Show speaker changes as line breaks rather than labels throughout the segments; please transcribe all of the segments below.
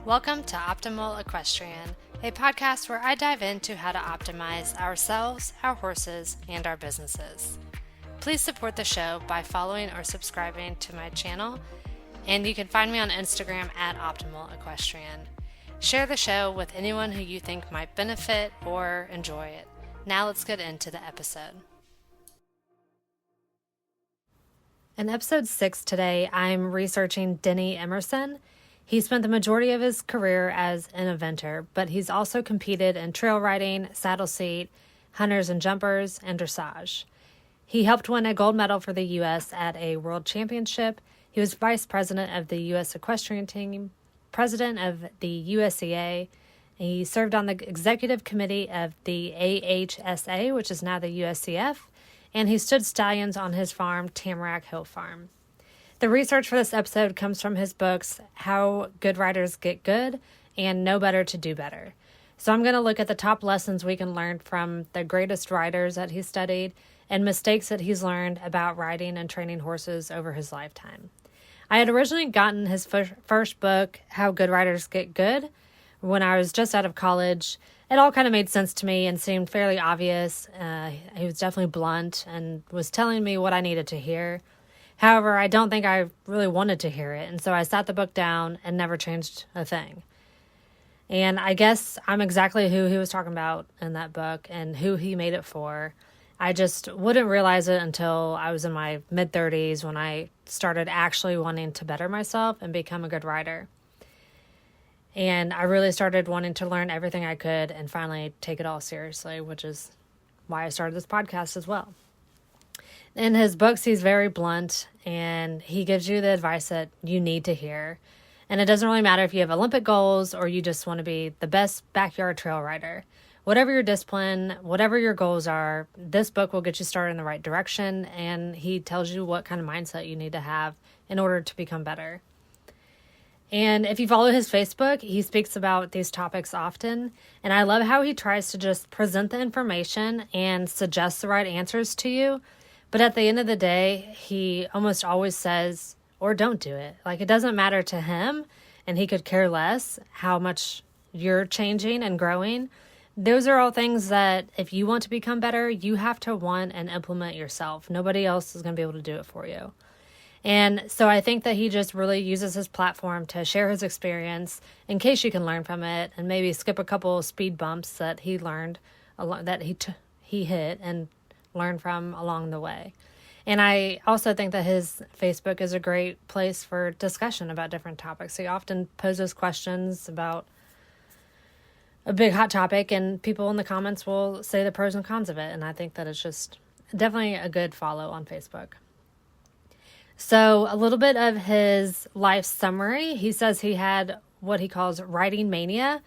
Welcome to Optimal Equestrian, a podcast where I dive into how to optimize ourselves, our horses, and our businesses. Please support the show by following or subscribing to my channel, and you can find me on Instagram at Optimal Equestrian. Share the show with anyone who you think might benefit or enjoy it. Now let's get into the episode. In episode 6 today, I'm researching Denny Emerson. He spent the majority of his career as an eventer, but he's also competed in trail riding, saddle seat, hunters and jumpers, and dressage. He helped win a gold medal for the U.S. at a world championship. He was vice president of the US Equestrian Team, president of the USEA. He served on the executive committee of the AHSA, which is now the USEF, and he stood stallions on his farm, Tamarack Hill farm. The research for this episode comes from his books, How Good Riders Get Good and Know Better to Do Better. So I'm going to look at the top lessons we can learn from the greatest riders that he studied and mistakes that he's learned about riding and training horses over his lifetime. I had originally gotten his first book, How Good Riders Get Good, when I was just out of college. It all kind of made sense to me and seemed fairly obvious. He was definitely blunt and was telling me what I needed to hear. However, I don't think I really wanted to hear it, and so I sat the book down and never changed a thing. And I guess I'm exactly who he was talking about in that book and who he made it for. I just wouldn't realize it until I was in my mid-30s when I started actually wanting to better myself and become a good rider. And I really started wanting to learn everything I could and finally take it all seriously, which is why I started this podcast as well. In his books, he's very blunt, and he gives you the advice that you need to hear. And it doesn't really matter if you have Olympic goals or you just want to be the best backyard trail rider. Whatever your discipline, whatever your goals are, this book will get you started in the right direction, and he tells you what kind of mindset you need to have in order to become better. And if you follow his Facebook, he speaks about these topics often, and I love how he tries to just present the information and suggest the right answers to you. But at the end of the day, he almost always says, or don't do it. Like, it doesn't matter to him, and he could care less how much you're changing and growing. Those are all things that if you want to become better, you have to want and implement yourself. Nobody else is going to be able to do it for you. And so I think that he just really uses his platform to share his experience in case you can learn from it and maybe skip a couple speed bumps that he learned, that he hit and learn from along the way. And I also think that his Facebook is a great place for discussion about different topics. He often poses questions about a big hot topic, and people in the comments will say the pros and cons of it. And I think that it's just definitely a good follow on Facebook. So a little bit of his life summary. He says he had what he calls riding mania.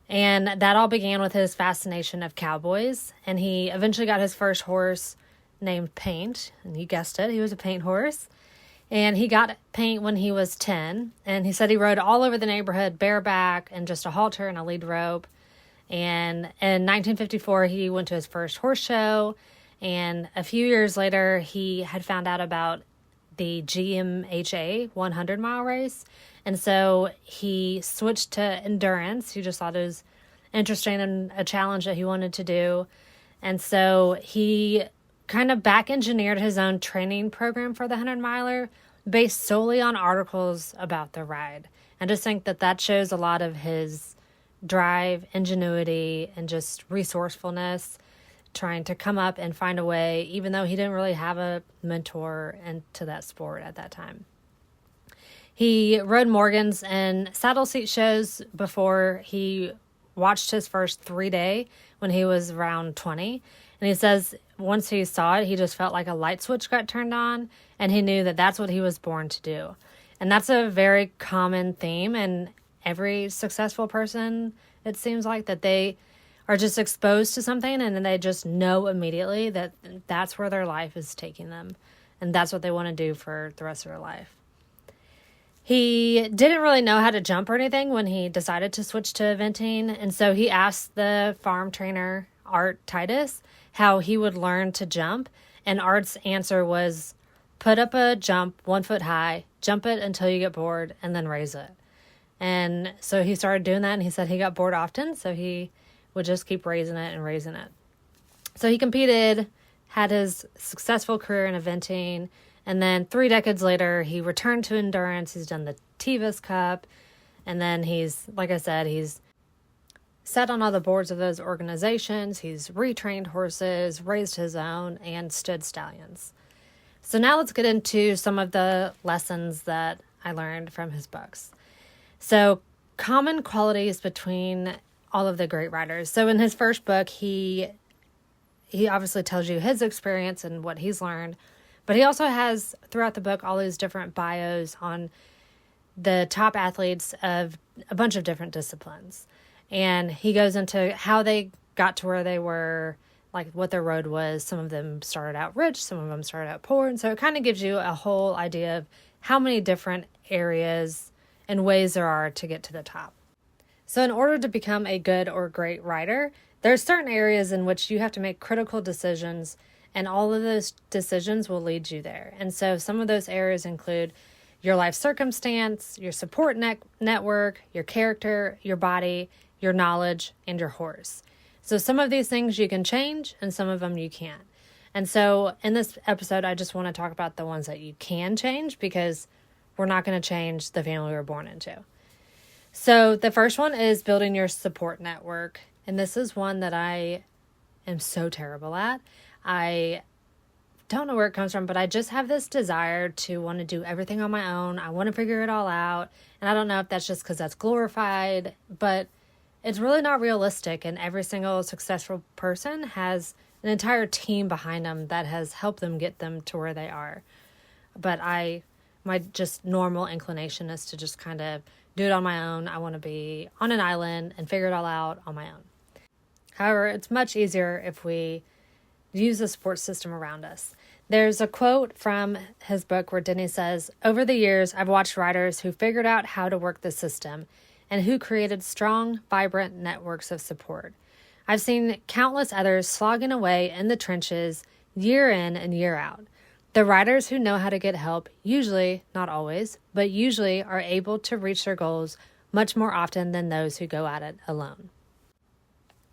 And that all began with his fascination of cowboys. And he eventually got his first horse named Paint. And you guessed it, he was a paint horse. And he got Paint when he was 10. And he said he rode all over the neighborhood bareback and just a halter and a lead rope. And in 1954, he went to his first horse show. And a few years later, he had found out about the GMHA 100-mile race. And so he switched to endurance. He just thought it was interesting and a challenge that he wanted to do. And so he kind of back-engineered his own training program for the 100-miler based solely on articles about the ride. I just think that that shows a lot of his drive, ingenuity, and just resourcefulness, trying to come up and find a way, even though he didn't really have a mentor into that sport at that time. He rode Morgans and saddle seat shows before he watched his first 3-day when he was around 20. And he says once he saw it, he just felt like a light switch got turned on, and he knew that that's what he was born to do. And that's a very common theme, and every successful person, it seems like, that they are just exposed to something and then they just know immediately that that's where their life is taking them, and that's what they want to do for the rest of their life. He didn't really know how to jump or anything when he decided to switch to eventing, and so he asked the farm trainer, Art Titus, how he would learn to jump, and Art's answer was, put up a jump 1 foot high, jump it until you get bored, and then raise it. And so he started doing that, and he said he got bored often, so he would just keep raising it and raising it. So he competed, had his successful career in eventing, and then 3 decades later, he returned to endurance. He's done the Tevis Cup, and then he's, like I said, he's sat on all the boards of those organizations. He's retrained horses, raised his own, and stood stallions. So now let's get into some of the lessons that I learned from his books. So common qualities between all of the great riders. So in his first book, he obviously tells you his experience and what he's learned, but he also has throughout the book all these different bios on the top athletes of a bunch of different disciplines. And he goes into how they got to where they were, like what their road was. Some of them started out rich, some of them started out poor. And so it kind of gives you a whole idea of how many different areas and ways there are to get to the top. So in order to become a good or great rider, there's certain areas in which you have to make critical decisions, and all of those decisions will lead you there. And so some of those areas include your life circumstance, your support network, your character, your body, your knowledge, and your horse. So some of these things you can change, and some of them you can't. And so in this episode, I just want to talk about the ones that you can change, because we're not going to change the family we were born into. So the first one is building your support network. And this is one that I am so terrible at. I don't know where it comes from, but I just have this desire to want to do everything on my own. I want to figure it all out. And I don't know if that's just because that's glorified, but it's really not realistic. And every single successful person has an entire team behind them that has helped them get them to where they are. But my just normal inclination is to just kind of do it on my own. I want to be on an island and figure it all out on my own. However, it's much easier if we use the support system around us. There's a quote from his book where Denny says, "Over the years, I've watched riders who figured out how to work the system and who created strong, vibrant networks of support. I've seen countless others slogging away in the trenches year in and year out. The riders who know how to get help usually, not always, but usually are able to reach their goals much more often than those who go at it alone."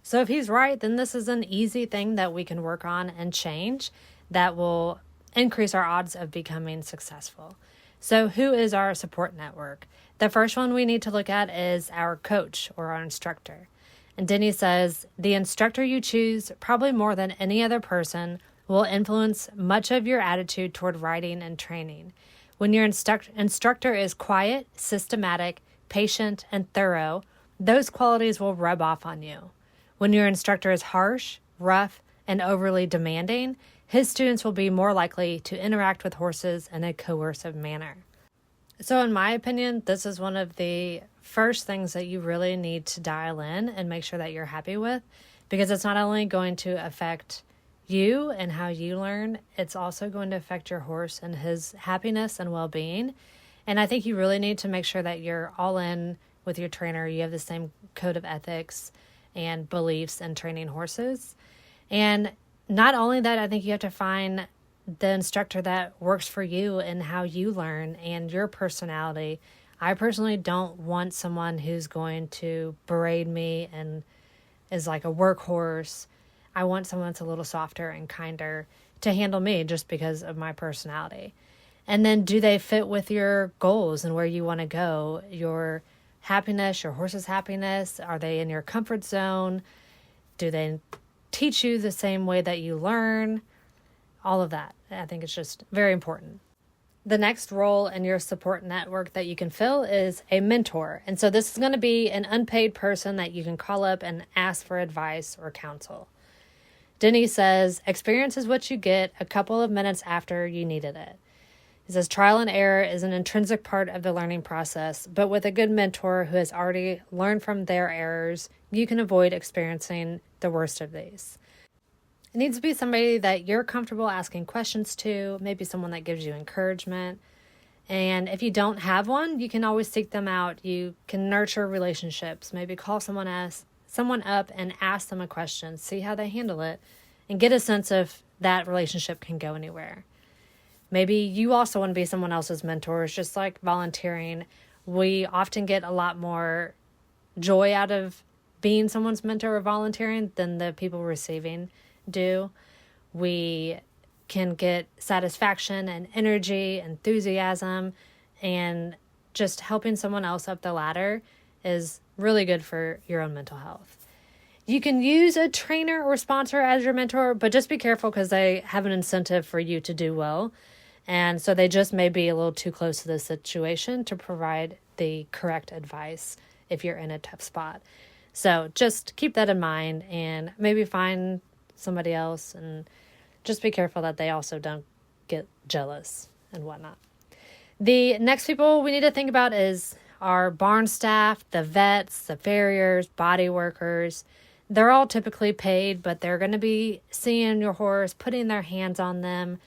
So if he's right, then this is an easy thing that we can work on and change that will increase our odds of becoming successful. So who is our support network? The first one we need to look at is our coach or our instructor. And Denny says, the instructor you choose, probably more than any other person, will influence much of your attitude toward riding and training. When your instructor is quiet, systematic, patient, and thorough, those qualities will rub off on you. When your instructor is harsh, rough, and overly demanding, his students will be more likely to interact with horses in a coercive manner. So in my opinion, this is one of the first things that you really need to dial in and make sure that you're happy with, because it's not only going to affect you and how you learn, it's also going to affect your horse and his happiness and well-being. And I think you really need to make sure that you're all in with your trainer. You have the same code of ethics and beliefs in training horses. And not only that, I think you have to find the instructor that works for you and how you learn and your personality. I personally don't want someone who's going to berate me and is like a workhorse. I want someone that's a little softer and kinder to handle me just because of my personality. And then do they fit with your goals and where you want to go? Your happiness, your horse's happiness? Are they in your comfort zone? Do they teach you the same way that you learn? All of that. I think it's just very important. The next role in your support network that you can fill is a mentor. And so this is going to be an unpaid person that you can call up and ask for advice or counsel. Denny says, experience is what you get a couple of minutes after you needed it. He says trial and error is an intrinsic part of the learning process, but with a good mentor who has already learned from their errors, you can avoid experiencing the worst of these. It needs to be somebody that you're comfortable asking questions to, maybe someone that gives you encouragement. And if you don't have one, you can always seek them out. You can nurture relationships, maybe call someone up and ask them a question, see how they handle it, and get a sense of that relationship can go anywhere. Maybe you also want to be someone else's mentor, just like volunteering We often get a lot more joy out of being someone's mentor or volunteering than the people receiving do. We can get satisfaction and energy, enthusiasm, and just helping someone else up the ladder is really good for your own mental health. You can use a trainer or sponsor as your mentor, but just be careful because they have an incentive for you to do well. And so they just may be a little too close to the situation to provide the correct advice if you're in a tough spot. So just keep that in mind and maybe find somebody else, and just be careful that they also don't get jealous and whatnot. The next people we need to think about is our barn staff, the vets, the farriers, body workers. They're all typically paid, but they're going to be seeing your horse, putting their hands on them.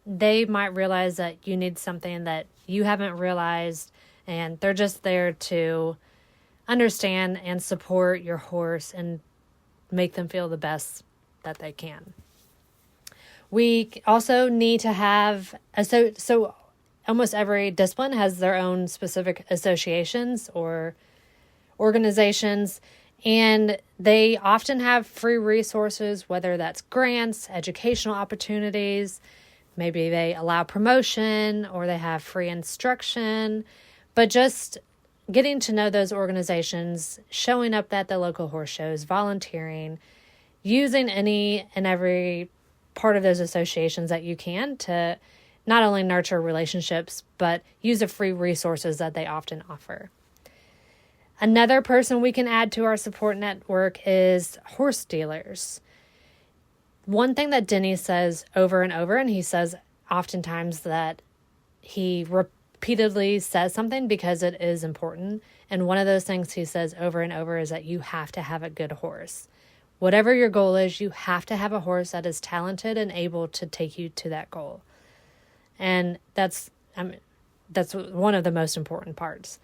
They might realize that you need something that you haven't realized, and they're just there to understand and support your horse and make them feel the best that they can. We also need to have, so almost every discipline has their own specific associations or organizations, and they often have free resources, whether that's grants, educational opportunities. Maybe they allow promotion or they have free instruction, but just getting to know those organizations, showing up at the local horse shows, volunteering, using any and every part of those associations that you can to not only nurture relationships, but use the free resources that they often offer. Another person we can add to our support network is horse dealers. One thing that Denny says over and over, and he says oftentimes that he repeatedly says something because it is important. And one of those things he says over and over is that you have to have a good horse. Whatever your goal is, you have to have a horse that is talented and able to take you to that goal. And that's one of the most important parts.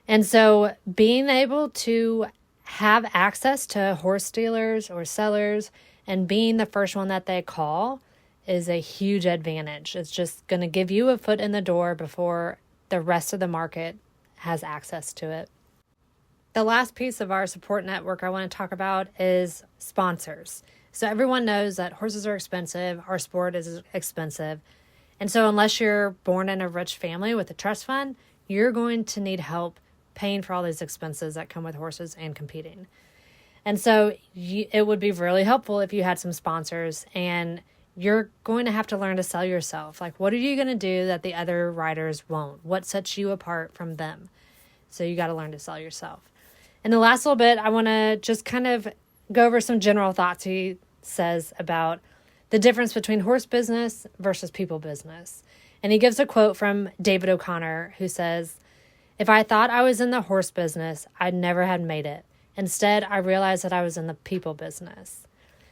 And so being able to have access to horse dealers or sellers and being the first one that they call is a huge advantage. It's just going to give you a foot in the door before the rest of the market has access to it. The last piece of our support network I want to talk about is sponsors. So everyone knows that horses are expensive. Our sport is expensive. And so unless you're born in a rich family with a trust fund, you're going to need help paying for all these expenses that come with horses and competing. And so it would be really helpful if you had some sponsors, and you're going to have to learn to sell yourself. Like, what are you going to do that the other riders won't? What sets you apart from them? So you got to learn to sell yourself. In the last little bit, I want to just kind of go over some general thoughts he says about the difference between horse business versus people business. And he gives a quote from David O'Connor, who says, "If I thought I was in the horse business, I'd never had made it. Instead, I realized that I was in the people business."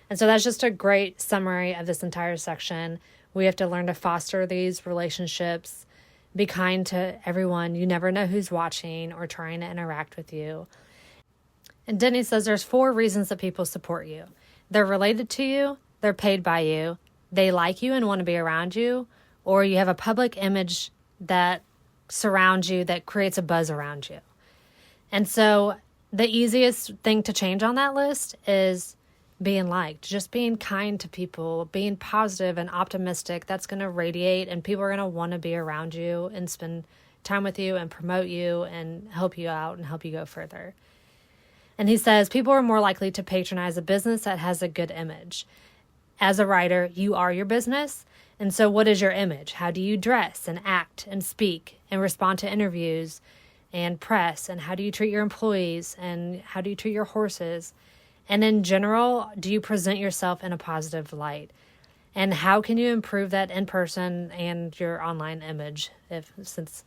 And so that's just a great summary of this entire section. We have to learn to foster these relationships, be kind to everyone. You never know who's watching or trying to interact with you. And Denny says there's 4 reasons that people support you. They're related to you, they're paid by you, they like you and want to be around you, or you have a public image that surrounds you that creates a buzz around you. And so the easiest thing to change on that list is being liked, just being kind to people, being positive and optimistic. That's going to radiate, and people are going to want to be around you and spend time with you and promote you and help you out and help you go further. And he says people are more likely to patronize a business that has a good image. As a rider, you are your business. And so what is your image? How do you dress and act and speak and respond to interviews and press? And how do you treat your employees? And how do you treat your horses? And in general, do you present yourself in a positive light? And how can you improve that in person and your online image, since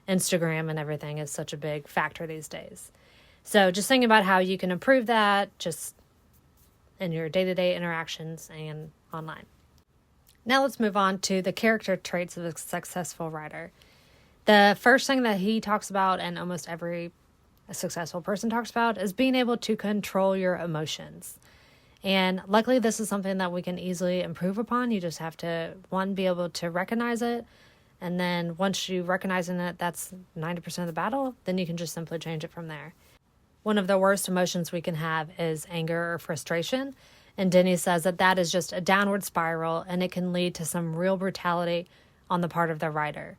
Instagram and everything is such a big factor these days? So just think about how you can improve that just in your day-to-day interactions and online. Now let's move on to the character traits of a successful rider. The first thing that he talks about, and almost every successful person talks about, is being able to control your emotions. And luckily, this is something that we can easily improve upon. You just have to, 1, be able to recognize it, And then once you recognize that that's 90% of the battle, then you can just simply change it from there. One of the worst emotions we can have is anger or frustration. And Denny says that is just a downward spiral, and it can lead to some real brutality on the part of the rider.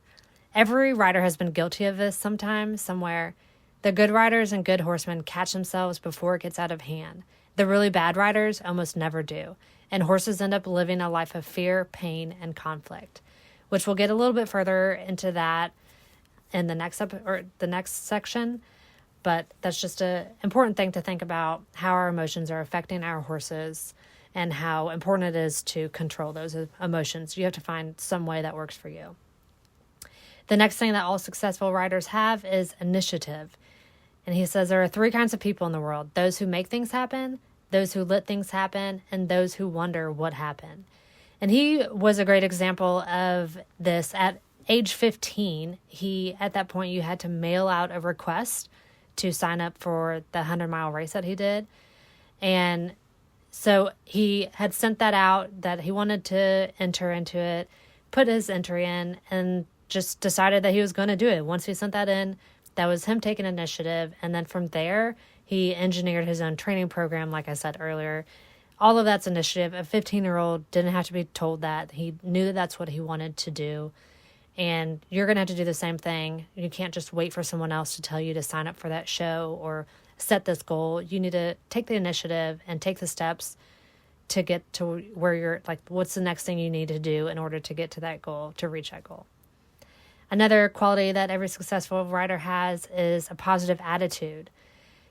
Every rider has been guilty of this sometime, somewhere. The good riders and good horsemen catch themselves before it gets out of hand. The really bad riders almost never do. And horses end up living a life of fear, pain, and conflict, which we'll get a little bit further into that in the next section. But that's just an important thing to think about, how our emotions are affecting our horses and how important it is to control those emotions. You have to find some way that works for you. The next thing that all successful riders have is initiative. And he says there are 3 kinds of people in the world: those who make things happen, those who let things happen, and those who wonder what happened. And he was a great example of this. At age 15, at that point, you had to mail out a request to sign up for the 100-mile race that he did. And so he had sent that out, that he wanted to enter into it, put his entry in, and just decided that he was going to do it. Once he sent that in, that was him taking initiative. And then from there, he engineered his own training program, like I said earlier. All of that's initiative. A 15-year-old didn't have to be told that. He knew that that's what he wanted to do. And you're going to have to do the same thing. You can't just wait for someone else to tell you to sign up for that show or set this goal. You need to take the initiative and take the steps to get to where you're, like, what's the next thing you need to do in order to get to that goal, to reach that goal. Another quality that every successful rider has is a positive attitude.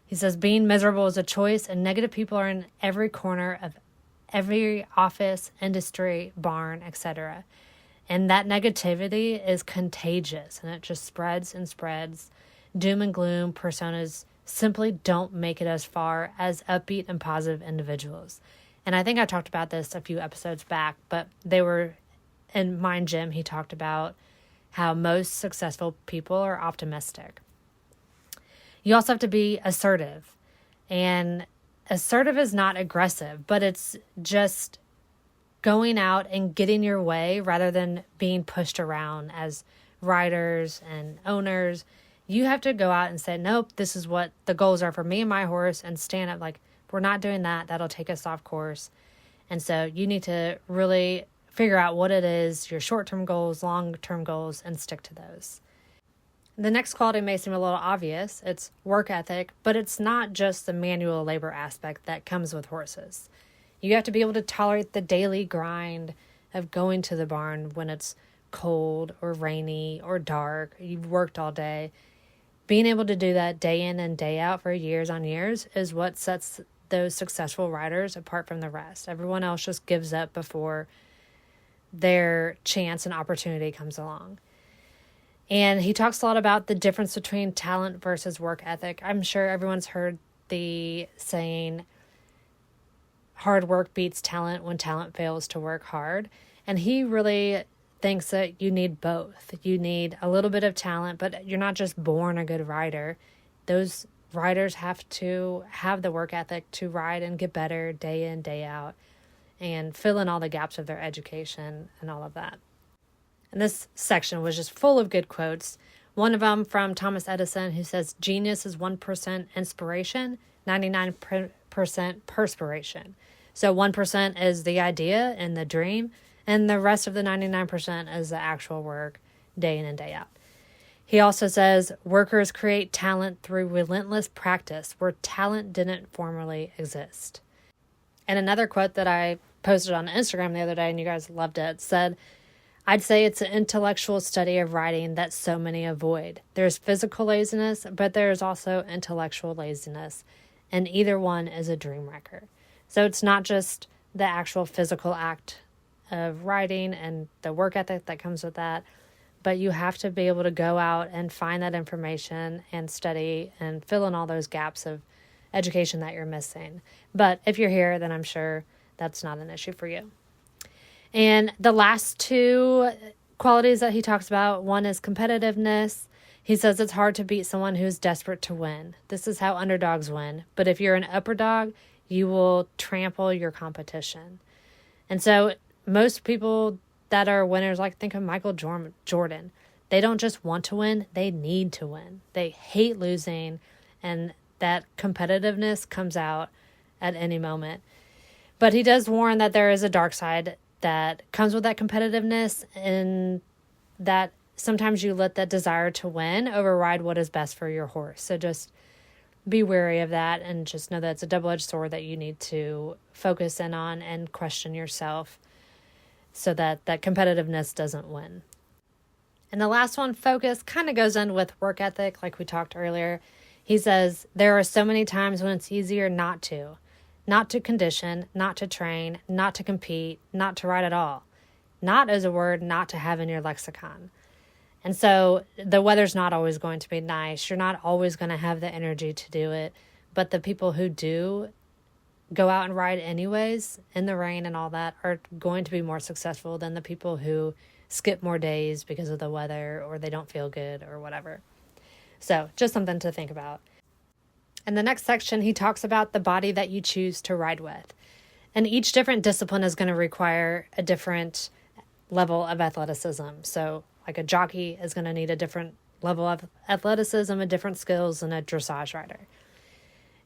He says being miserable is a choice, and negative people are in every corner of every office, industry, barn, etc. And that negativity is contagious, and it just spreads and spreads. Doom and gloom personas simply don't make it as far as upbeat and positive individuals. And I think I talked about this a few episodes back, but they were in Mind Gym. He talked about how most successful people are optimistic. You also have to be assertive. And assertive is not aggressive, but it's just going out and getting your way rather than being pushed around. As riders and owners, you have to go out and say, nope, this is what the goals are for me and my horse, and stand up. Like, we're not doing that. That'll take us off course. And so you need to really figure out what it is, your short-term goals, long-term goals, and stick to those. The next quality may seem a little obvious. It's work ethic, but it's not just the manual labor aspect that comes with horses. You have to be able to tolerate the daily grind of going to the barn when it's cold or rainy or dark. You've worked all day. Being able to do that day in and day out for years on years is what sets those successful riders apart from the rest. Everyone else just gives up before their chance and opportunity comes along. And he talks a lot about the difference between talent versus work ethic. I'm sure everyone's heard the saying, hard work beats talent when talent fails to work hard. And he really thinks that you need both. You need a little bit of talent, but you're not just born a good rider. Those riders have to have the work ethic to ride and get better day in, day out, and fill in all the gaps of their education and all of that. And this section was just full of good quotes. One of them from Thomas Edison, who says, genius is 1% inspiration, 99% perspiration. So 1% is the idea and the dream, and the rest of the 99% is the actual work day in and day out. He also says, workers create talent through relentless practice where talent didn't formerly exist. And another quote that I posted on Instagram the other day, and you guys loved it, said, I'd say it's an intellectual study of riding that so many avoid. There's physical laziness, but there's also intellectual laziness, and either one is a dream wrecker. So it's not just the actual physical act of riding and the work ethic that comes with that, but you have to be able to go out and find that information and study and fill in all those gaps of education that you're missing. But if you're here, then I'm sure that's not an issue for you. And the last 2 qualities that he talks about, one is competitiveness. He says it's hard to beat someone who's desperate to win. This is how underdogs win. But if you're an upper dog, you will trample your competition. And so most people that are winners, like think of Michael Jordan. They don't just want to win, they need to win. They hate losing, and that competitiveness comes out at any moment. But he does warn that there is a dark side that comes with that competitiveness, and that sometimes you let that desire to win override what is best for your horse. So just be wary of that, and just know that it's a double-edged sword that you need to focus in on and question yourself so that that competitiveness doesn't win. And the last one, focus, kind of goes in with work ethic, like we talked earlier. He says, there are so many times when it's easier not to condition, not to train, not to compete, not to ride at all. Not is a word not to have in your lexicon. And so the weather's not always going to be nice. You're not always going to have the energy to do it. But the people who do go out and ride anyways in the rain and all that are going to be more successful than the people who skip more days because of the weather, or they don't feel good or whatever. So just something to think about. In the next section, he talks about the body that you choose to ride with. And each different discipline is going to require a different level of athleticism. So like a jockey is going to need a different level of athleticism, a different skills than a dressage rider.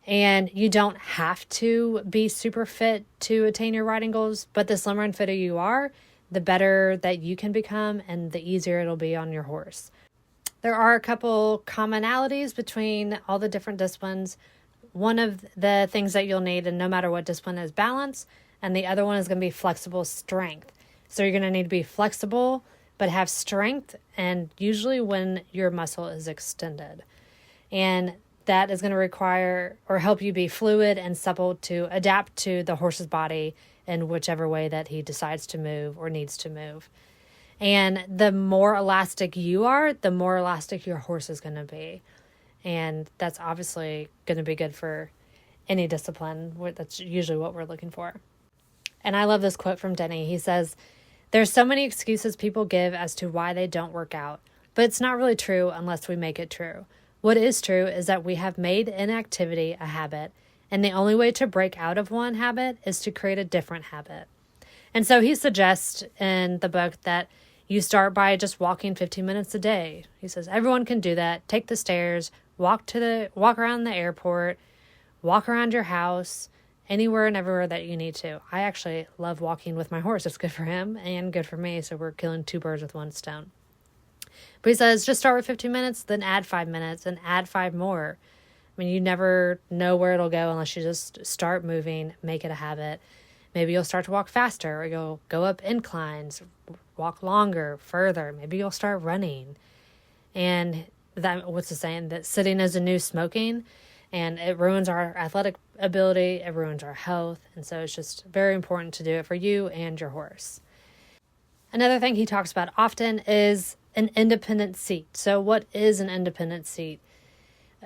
And you don't have to be super fit to attain your riding goals, but the slimmer and fitter you are, the better that you can become and the easier it'll be on your horse. There are a couple commonalities between all the different disciplines. One of the things that you'll need, and no matter what discipline, is balance, and the other one is going to be flexible strength. So you're going to need to be flexible, but have strength, and usually when your muscle is extended. And that is going to require or help you be fluid and supple to adapt to the horse's body in whichever way that he decides to move or needs to move. And the more elastic you are, the more elastic your horse is going to be. And that's obviously going to be good for any discipline. That's usually what we're looking for. And I love this quote from Denny. He says, "There's so many excuses people give as to why they don't work out, but it's not really true unless we make it true. What is true is that we have made inactivity a habit, and the only way to break out of one habit is to create a different habit." And so he suggests in the book that you start by just walking 15 minutes a day. He says everyone can do that. Take the stairs, walk around the airport, walk around your house, anywhere and everywhere that you need to. I actually love walking with my horse. It's good for him and good for me, so we're killing two birds with one stone. But he says just start with 15 minutes, then add 5 minutes, and add 5 more. I mean, you never know where it'll go unless you just start moving, make it a habit. Maybe you'll start to walk faster, or you'll go up inclines, walk longer, further. Maybe you'll start running. And that, what's the saying? That sitting is the new smoking, and it ruins our athletic ability, it ruins our health. And so it's just very important to do it for you and your horse. Another thing he talks about often is an independent seat. So what is an independent seat?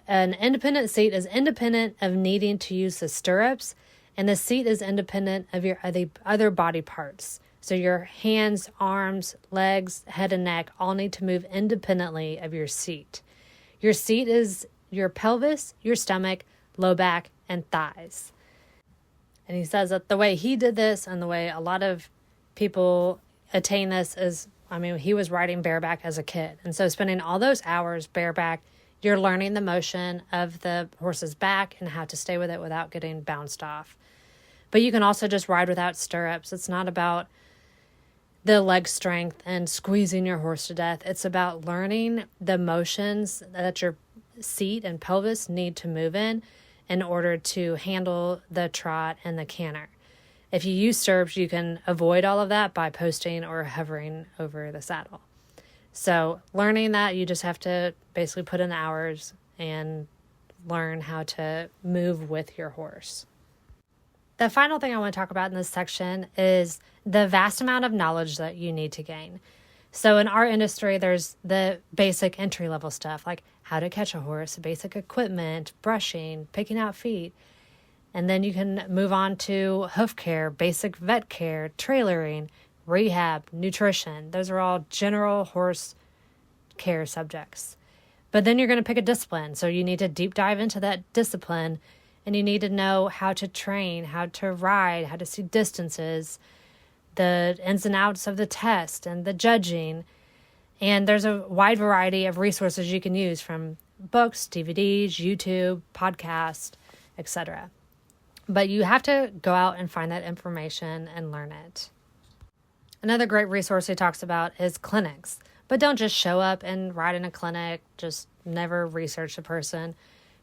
An independent seat is independent of needing to use the stirrups, and the seat is independent of your other body parts. So your hands, arms, legs, head, and neck all need to move independently of your seat. Your seat is your pelvis, your stomach, low back, and thighs. And he says that the way he did this and the way a lot of people attain this is, he was riding bareback as a kid. And so spending all those hours bareback, you're learning the motion of the horse's back and how to stay with it without getting bounced off. But you can also just ride without stirrups. It's not about the leg strength and squeezing your horse to death. It's about learning the motions that your seat and pelvis need to move in order to handle the trot and the canter. If you use stirrups, you can avoid all of that by posting or hovering over the saddle. So learning that, you just have to basically put in the hours and learn how to move with your horse. The final thing I want to talk about in this section is the vast amount of knowledge that you need to gain. So in our industry, there's the basic entry-level stuff, like how to catch a horse, basic equipment, brushing, picking out feet. And then you can move on to hoof care, basic vet care, trailering, rehab, nutrition. Those are all general horse care subjects. But then you're going to pick a discipline. So you need to deep dive into that discipline, and you need to know how to train, how to ride, how to see distances. the ins and outs of the test and the judging. And there's a wide variety of resources you can use, from books, DVDs, YouTube, podcasts, etc. But you have to go out and find that information and learn it. Another great resource he talks about is clinics. But don't just show up and ride in a clinic, just never research a person.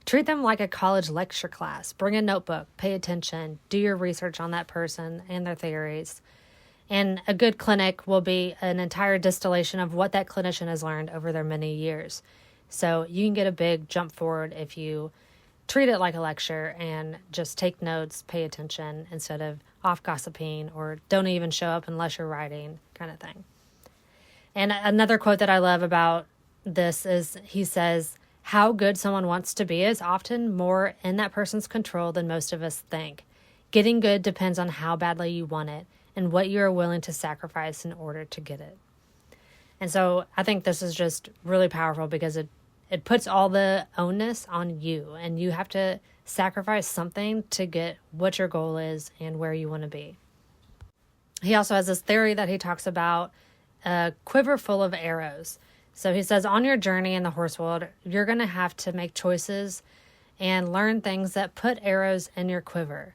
Treat them like a college lecture class. Bring a notebook, pay attention, do your research on that person and their theories. And a good clinic will be an entire distillation of what that clinician has learned over their many years. So you can get a big jump forward if you treat it like a lecture and just take notes, pay attention, instead of off gossiping or don't even show up unless you're writing, kind of thing. And another quote that I love about this is, he says, "How good someone wants to be is often more in that person's control than most of us think. Getting good depends on how badly you want it and what you are willing to sacrifice in order to get it." And so I think this is just really powerful because it puts all the onus on you, and you have to sacrifice something to get what your goal is and where you want to be. He also has this theory that he talks about, a quiver full of arrows. So he says, on your journey in the horse world, you're going to have to make choices and learn things that put arrows in your quiver.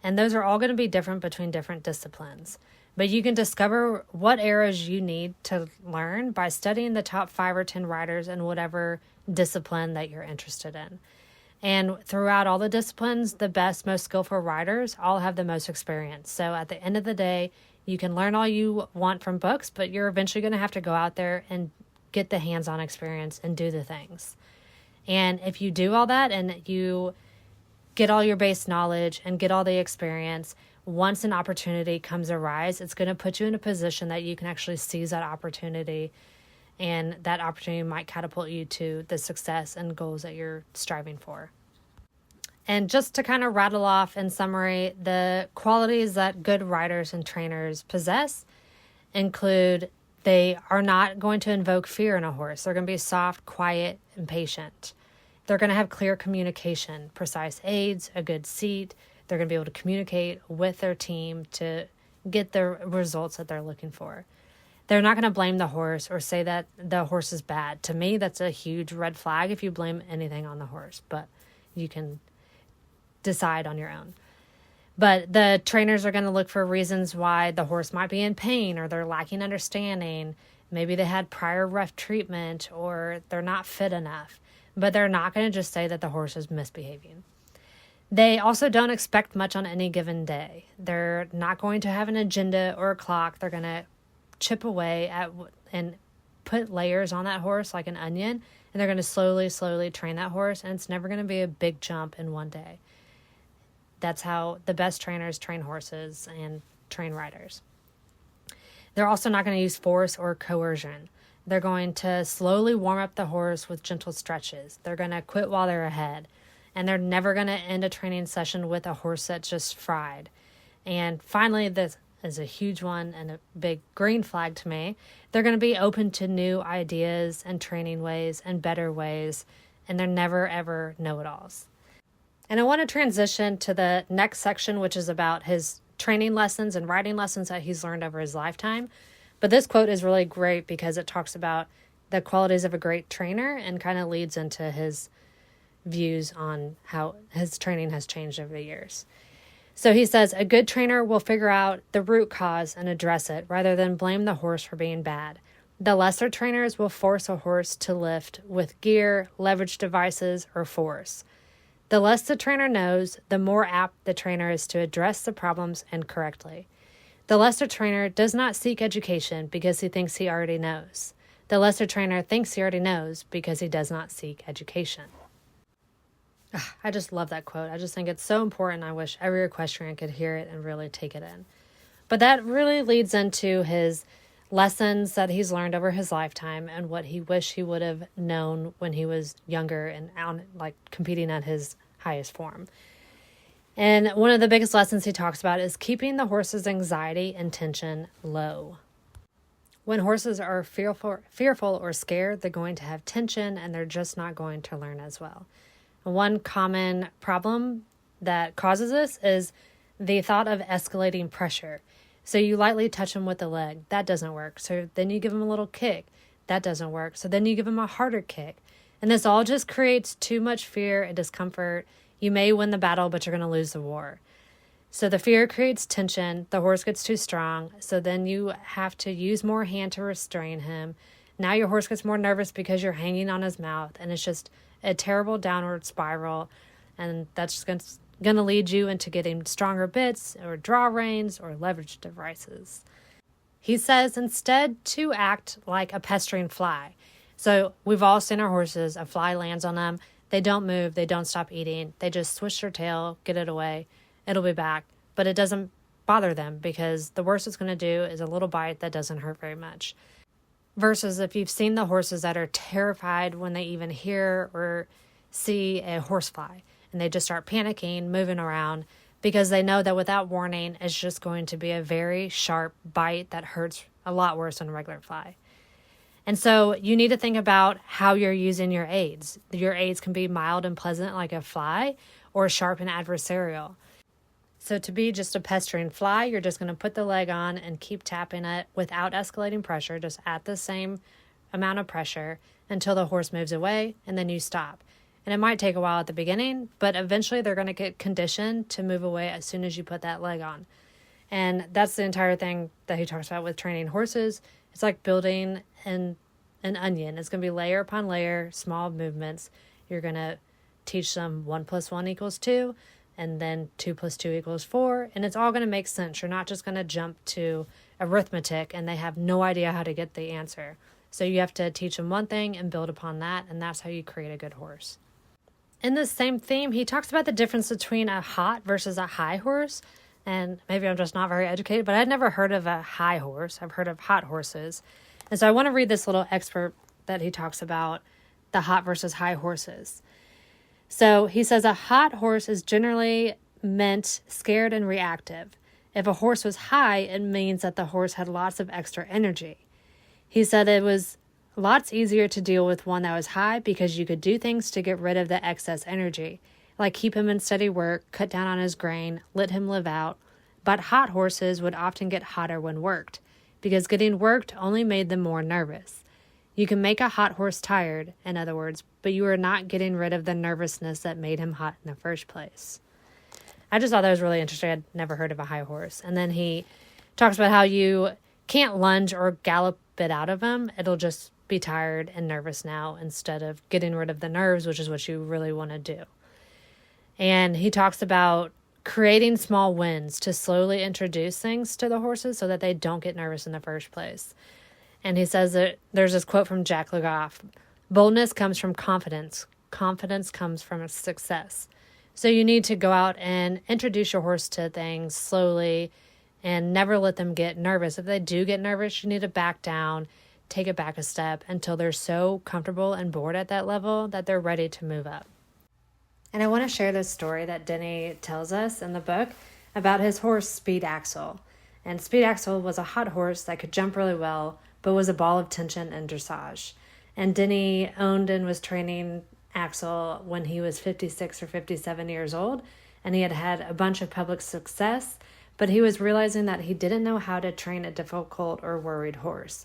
And those are all going to be different between different disciplines. But you can discover what arrows you need to learn by studying the top 5 or 10 riders in whatever discipline that you're interested in. And throughout all the disciplines, the best, most skillful riders all have the most experience. So at the end of the day, you can learn all you want from books, but you're eventually going to have to go out there and get the hands-on experience and do the things. And if you do all that and you get all your base knowledge and get all the experience, once an opportunity comes arise, it's going to put you in a position that you can actually seize that opportunity, and that opportunity might catapult you to the success and goals that you're striving for. And just to kind of rattle off in summary, the qualities that good riders and trainers possess include: they are not going to invoke fear in a horse. They're going to be soft, quiet, and patient. They're going to have clear communication, precise aids, a good seat. They're going to be able to communicate with their team to get the results that they're looking for. They're not going to blame the horse or say that the horse is bad. To me, that's a huge red flag if you blame anything on the horse, but you can decide on your own. But the trainers are going to look for reasons why the horse might be in pain, or they're lacking understanding. Maybe they had prior rough treatment, or they're not fit enough. But they're not going to just say that the horse is misbehaving. They also don't expect much on any given day. They're not going to have an agenda or a clock. They're going to chip away at and put layers on that horse like an onion, and they're going to slowly train that horse, and it's never going to be a big jump in one day. That's how the best trainers train horses and train riders. They're also not going to use force or coercion. They're going to slowly warm up the horse with gentle stretches. They're going to quit while they're ahead. And they're never going to end a training session with a horse that's just fried. And finally, this is a huge one and a big green flag to me. They're going to be open to new ideas and training ways and better ways. And they're never, ever know-it-alls. And I want to transition to the next section, which is about his training lessons and riding lessons that he's learned over his lifetime. But this quote is really great because it talks about the qualities of a great trainer and kind of leads into his views on how his training has changed over the years. So he says, a good trainer will figure out the root cause and address it rather than blame the horse for being bad. The lesser trainers will force a horse to lift with gear, leverage devices, or force. The less the trainer knows, the more apt the trainer is to address the problems incorrectly. The lesser trainer does not seek education because he thinks he already knows. The lesser trainer thinks he already knows because he does not seek education. I just love that quote. I just think it's so important. I wish every equestrian could hear it and really take it in. But that really leads into his lessons that he's learned over his lifetime and what he wished he would have known when he was younger and out, competing at his highest form. And one of the biggest lessons he talks about is keeping the horse's anxiety and tension low. When horses are fearful or scared, they're going to have tension and they're just not going to learn as well. One common problem that causes this is the thought of escalating pressure. So you lightly touch him with the leg. That doesn't work. So then you give him a little kick. That doesn't work. So then you give him a harder kick. And this all just creates too much fear and discomfort. You may win the battle, but you're going to lose the war. So the fear creates tension. The horse gets too strong. So then you have to use more hand to restrain him. Now your horse gets more nervous because you're hanging on his mouth. And it's just a terrible downward spiral. And that's just going to lead you into getting stronger bits or draw reins or leverage devices. He says instead to act like a pestering fly. So we've all seen our horses, a fly lands on them. They don't move. They don't stop eating. They just swish their tail, get it away. It'll be back. But it doesn't bother them because the worst it's going to do is a little bite that doesn't hurt very much. Versus if you've seen the horses that are terrified when they even hear or see a horsefly. And they just start panicking, moving around, because they know that without warning, it's just going to be a very sharp bite that hurts a lot worse than a regular fly. And so you need to think about how you're using your aids. Your aids can be mild and pleasant like a fly or sharp and adversarial. So to be just a pestering fly, you're just going to put the leg on and keep tapping it without escalating pressure, just at the same amount of pressure until the horse moves away, and then you stop. And it might take a while at the beginning, but eventually they're going to get conditioned to move away as soon as you put that leg on. And that's the entire thing that he talks about with training horses. It's like building an onion. It's going to be layer upon layer, small movements. You're going to teach them 1 + 1 = 2, and then 2 + 2 = 4. And it's all going to make sense. You're not just going to jump to arithmetic and they have no idea how to get the answer. So you have to teach them one thing and build upon that, and that's how you create a good horse. In this same theme, he talks about the difference between a hot versus a high horse. And maybe I'm just not very educated, but I'd never heard of a high horse. I've heard of hot horses. And so I want to read this little excerpt that he talks about the hot versus high horses. So he says a hot horse is generally meant scared and reactive. If a horse was high, it means that the horse had lots of extra energy. He said it was lots easier to deal with one that was high because you could do things to get rid of the excess energy, like keep him in steady work, cut down on his grain, let him live out. But hot horses would often get hotter when worked, because getting worked only made them more nervous. You can make a hot horse tired, in other words, but you are not getting rid of the nervousness that made him hot in the first place. I just thought that was really interesting. I'd never heard of a high horse. And then he talks about how you can't lunge or gallop it out of him. It'll just be tired and nervous now instead of getting rid of the nerves, which is what you really want to do. And he talks about creating small wins to slowly introduce things to the horses so that they don't get nervous in the first place. And he says that there's this quote from Jack Legoff: boldness comes from confidence. Confidence comes from success. So you need to go out and introduce your horse to things slowly and never let them get nervous. If they do get nervous, you need to back down, take it back a step until they're so comfortable and bored at that level that they're ready to move up. And I want to share this story that Denny tells us in the book about his horse, Speed Axel. And Speed Axel was a hot horse that could jump really well, but was a ball of tension and dressage. And Denny owned and was training Axel when he was 56 or 57 years old, and he had had a bunch of public success, but he was realizing that he didn't know how to train a difficult or worried horse.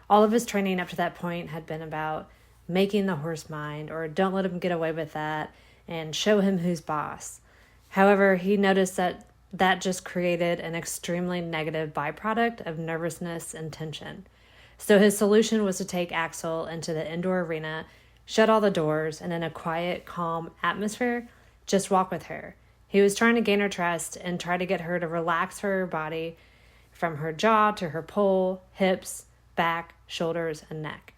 All of his training up to that point had been about making the horse mind, or don't let him get away with that, and show him who's boss. However, he noticed that just created an extremely negative byproduct of nervousness and tension. So his solution was to take Axel into the indoor arena, shut all the doors, and in a quiet, calm atmosphere, just walk with her. He was trying to gain her trust and try to get her to relax her body from her jaw to her poll, hips, back, shoulders, and neck.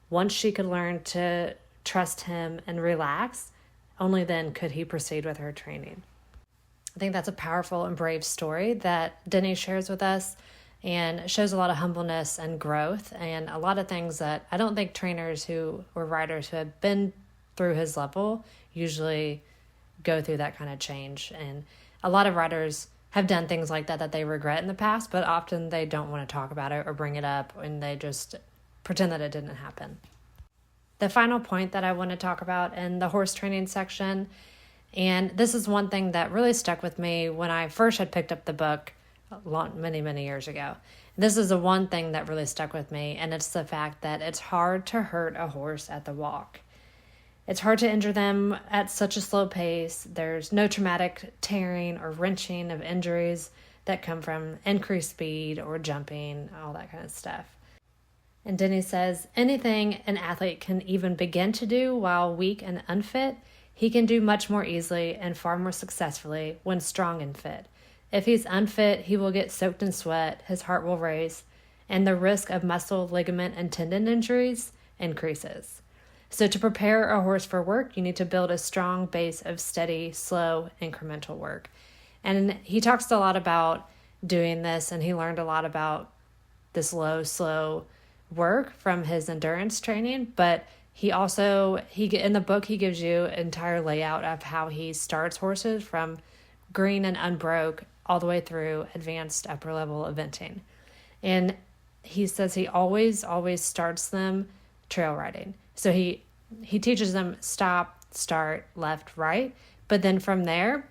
Once she could learn to trust him and relax, only then could he proceed with her training. I think that's a powerful and brave story that Denny shares with us, and shows a lot of humbleness and growth and a lot of things that I don't think trainers or riders who have been through his level usually go through that kind of change. And a lot of riders have done things like that they regret in the past, but often they don't want to talk about it or bring it up, and they just pretend that it didn't happen. The final point that I want to talk about in the horse training section, and this is one thing that really stuck with me when I first had picked up the book many years ago. This is the one thing that really stuck with me, and it's the fact that it's hard to hurt a horse at the walk. It's hard to injure them at such a slow pace. There's no traumatic tearing or wrenching of injuries that come from increased speed or jumping, all that kind of stuff. And Denny says, anything an athlete can even begin to do while weak and unfit, he can do much more easily and far more successfully when strong and fit. If he's unfit, he will get soaked in sweat, his heart will race, and the risk of muscle, ligament, and tendon injuries increases. So to prepare a horse for work, you need to build a strong base of steady, slow, incremental work. And he talks a lot about doing this, and he learned a lot about this slow work from his endurance training, but he in the book, he gives you an entire layout of how he starts horses from green and unbroke all the way through advanced upper level eventing. And he says he always starts them trail riding. So he teaches them stop, start, left, right. But then from there,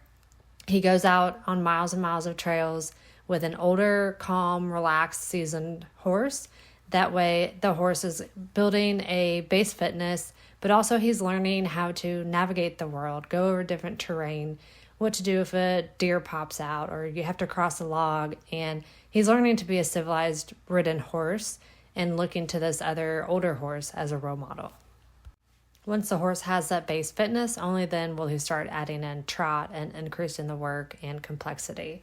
he goes out on miles and miles of trails with an older, calm, relaxed, seasoned horse. That way, the horse is building a base fitness, but also he's learning how to navigate the world, go over different terrain, what to do if a deer pops out or you have to cross a log. And he's learning to be a civilized ridden horse and looking to this other older horse as a role model. Once the horse has that base fitness, only then will he start adding in trot and increasing the work and complexity.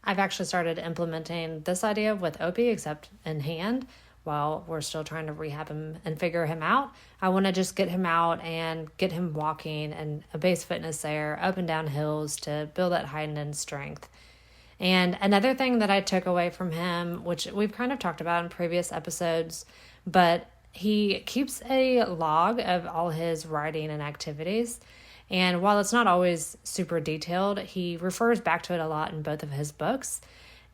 I've actually started implementing this idea with Opie, except in hand, while we're still trying to rehab him and figure him out. I want to just get him out and get him walking and a base fitness there, up and down hills to build that heightened strength. And another thing that I took away from him, which we've kind of talked about in previous episodes, but he keeps a log of all his riding and activities. And while it's not always super detailed, he refers back to it a lot in both of his books.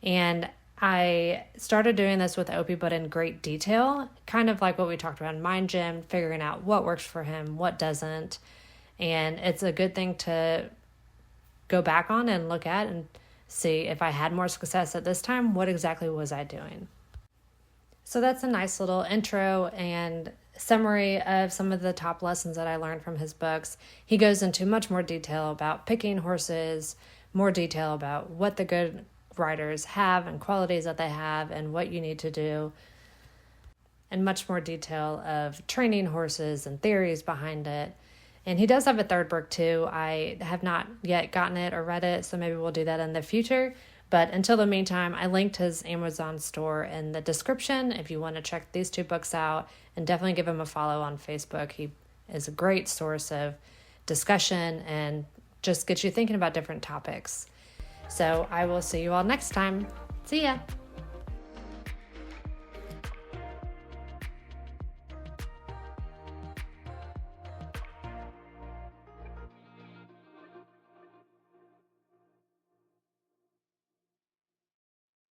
And I started doing this with Opie, but in great detail, kind of like what we talked about in Mind Gym, figuring out what works for him, what doesn't. And it's a good thing to go back on and look at and see if I had more success at this time, what exactly was I doing? So that's a nice little intro and summary of some of the top lessons that I learned from his books. He goes into much more detail about picking horses, more detail about what the good riders have and qualities that they have and what you need to do, and much more detail of training horses and theories behind it. And he does have a third book too. I have not yet gotten it or read it, so maybe we'll do that in the future. But until the meantime, I linked his Amazon store in the description if you want to check these two books out, and definitely give him a follow on Facebook. He is a great source of discussion and just gets you thinking about different topics. So I will see you all next time. See ya.